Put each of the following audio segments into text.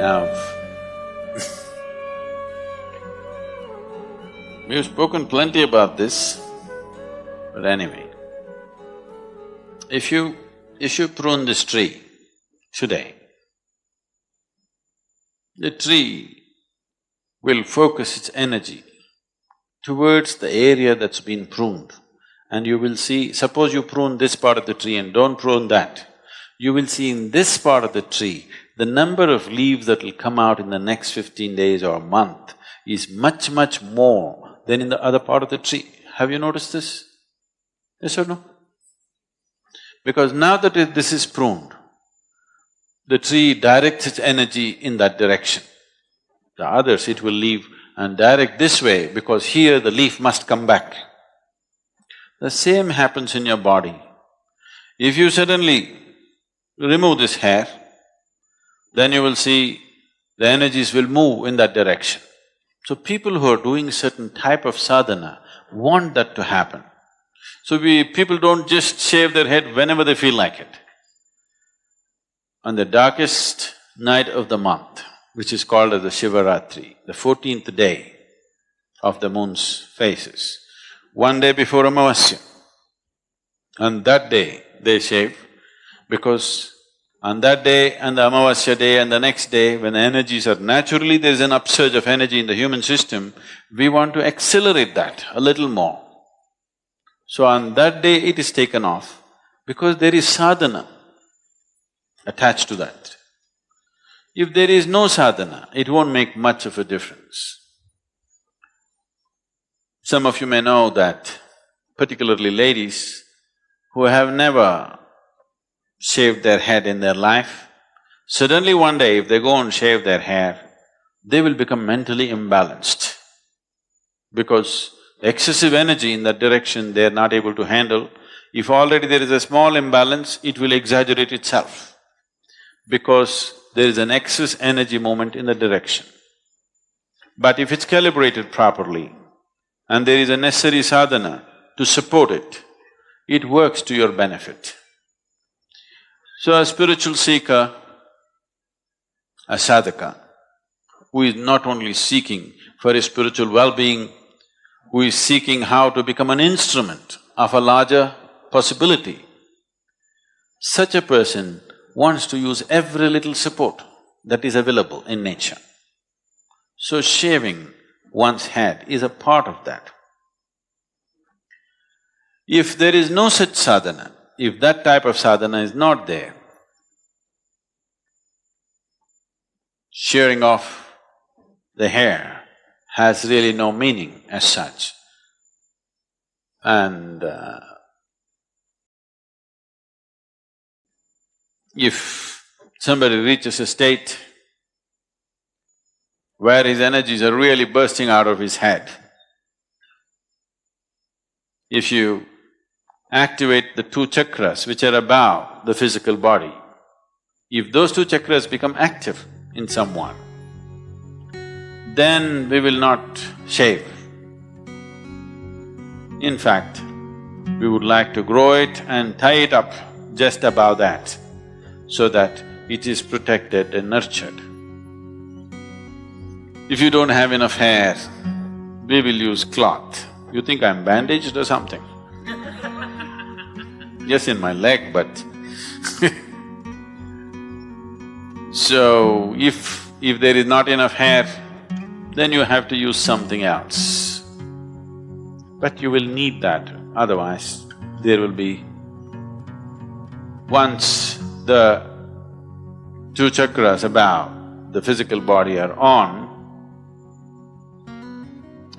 Now, we've spoken plenty about this, but anyway, if you prune this tree today, the tree will focus its energy towards the area that's been pruned. And you will see, suppose you prune this part of the tree and don't prune that, you will see in this part of the tree, the number of leaves that will come out in the next 15 days or a month is much, much more than in the other part of the tree. Have you noticed this? Yes or no? Because now that this is pruned, the tree directs its energy in that direction. The others it will leave and direct this way because here the leaf must come back. The same happens in your body. If you suddenly remove this hair, then you will see the energies will move in that direction. So people who are doing certain type of sadhana want that to happen. So people don't just shave their head whenever they feel like it. On the darkest night of the month, which is called as the Shivaratri, the 14th day of the moon's phases, one day before Amavasya, on that day they shave because on that day and the Amavasya day and the next day, when the energies are… naturally there is an upsurge of energy in the human system, we want to accelerate that a little more. So on that day it is taken off because there is sadhana attached to that. If there is no sadhana, it won't make much of a difference. Some of you may know that, particularly ladies who have never shaved their head in their life, suddenly one day if they go and shave their hair, they will become mentally imbalanced because excessive energy in that direction they are not able to handle. If already there is a small imbalance, it will exaggerate itself because there is an excess energy movement in the direction. But if it's calibrated properly and there is a necessary sadhana to support it, it works to your benefit. So a spiritual seeker, a sadhaka, who is not only seeking for his spiritual well-being, who is seeking how to become an instrument of a larger possibility, such a person wants to use every little support that is available in nature. So shaving one's head is a part of that. If there is no such sadhana, if that type of sadhana is not there, shearing off the hair has really no meaning as such. And if somebody reaches a state where his energies are really bursting out of his head, if you activate the two chakras which are above the physical body, if those two chakras become active in someone, then we will not shave. In fact, we would like to grow it and tie it up just above that so that it is protected and nurtured. If you don't have enough hair, we will use cloth. You think I'm bandaged or something? Yes, in my leg, but so, if there is not enough hair, then you have to use something else. But you will need that, otherwise there will be… once the two chakras above the physical body are on,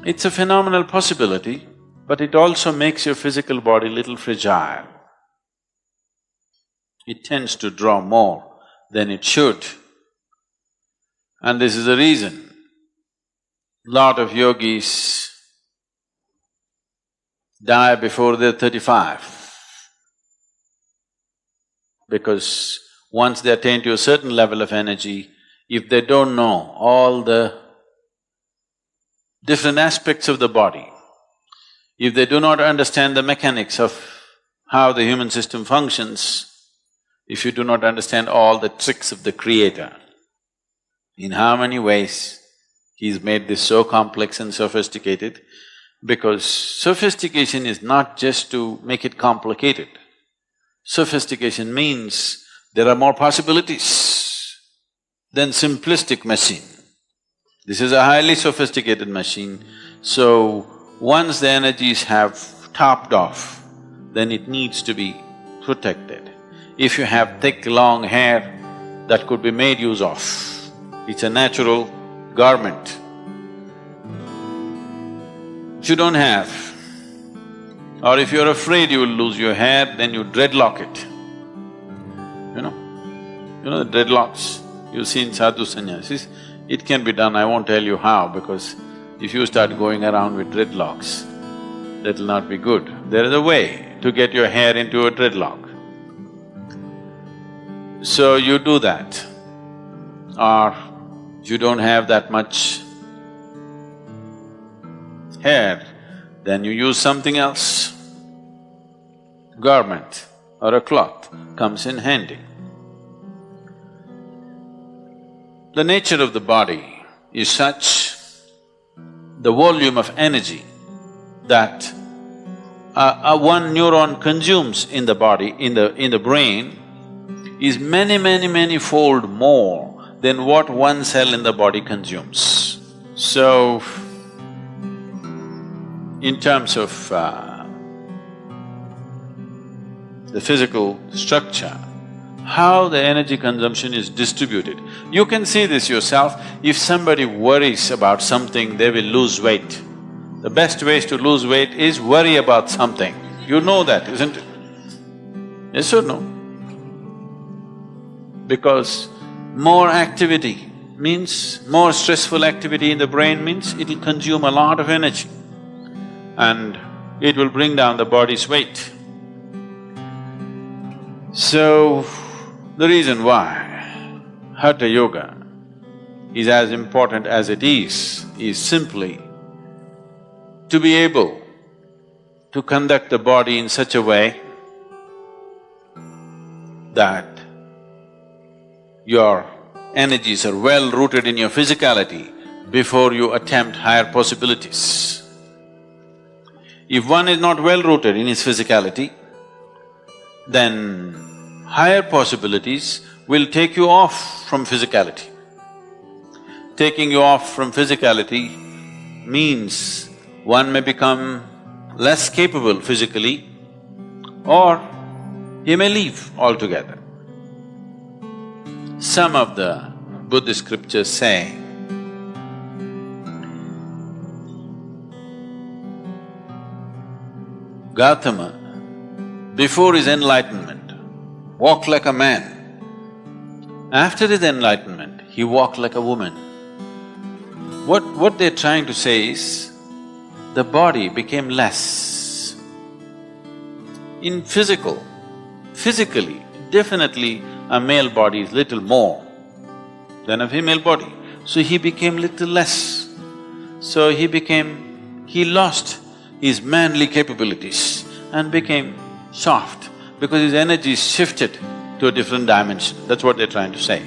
it's a phenomenal possibility, but it also makes your physical body little fragile. It tends to draw more than it should. And this is the reason lot of yogis die before they're 35. Because once they attain to a certain level of energy, if they don't know all the different aspects of the body, if they do not understand the mechanics of how the human system functions, if you do not understand all the tricks of the Creator, In how many ways he's made this so complex and sophisticated? Because sophistication is not just to make it complicated. Sophistication means there are more possibilities than simplistic machine. This is a highly sophisticated machine, so once the energies have topped off, then it needs to be protected. If you have thick, long hair, that could be made use of. It's a natural garment. If you don't have, or if you're afraid you will lose your hair, then you dreadlock it. You know the dreadlocks you see in sadhu sannyasis, it can be done, I won't tell you how, because if you start going around with dreadlocks, that'll not be good. There is a way to get your hair into a dreadlock. So you do that. Or if you don't have that much hair, then you use something else. Garment or a cloth comes in handy. The nature of the body is such, the volume of energy that one neuron consumes in the body, in the brain, is many fold more than what one cell in the body consumes. So, in terms of the physical structure, how the energy consumption is distributed. You can see this yourself. If somebody worries about something, they will lose weight. The best ways to lose weight is worry about something. You know that, isn't it? Yes or no? Because more activity means, more stressful activity in the brain means it'll consume a lot of energy and it will bring down the body's weight. So, the reason why Hatha Yoga is as important as it is simply to be able to conduct the body in such a way that your energies are well rooted in your physicality before you attempt higher possibilities. If one is not well rooted in his physicality, then higher possibilities will take you off from physicality. Taking you off from physicality means one may become less capable physically or he may leave altogether. Some of the Buddhist scriptures say, Gautama, before his enlightenment, walked like a man. After his enlightenment, he walked like a woman. What they're trying to say is, the body became less. Physically, definitely a male body is little more than a female body. So he became little less. So he lost his manly capabilities and became soft because his energy shifted to a different dimension. That's what they're trying to say.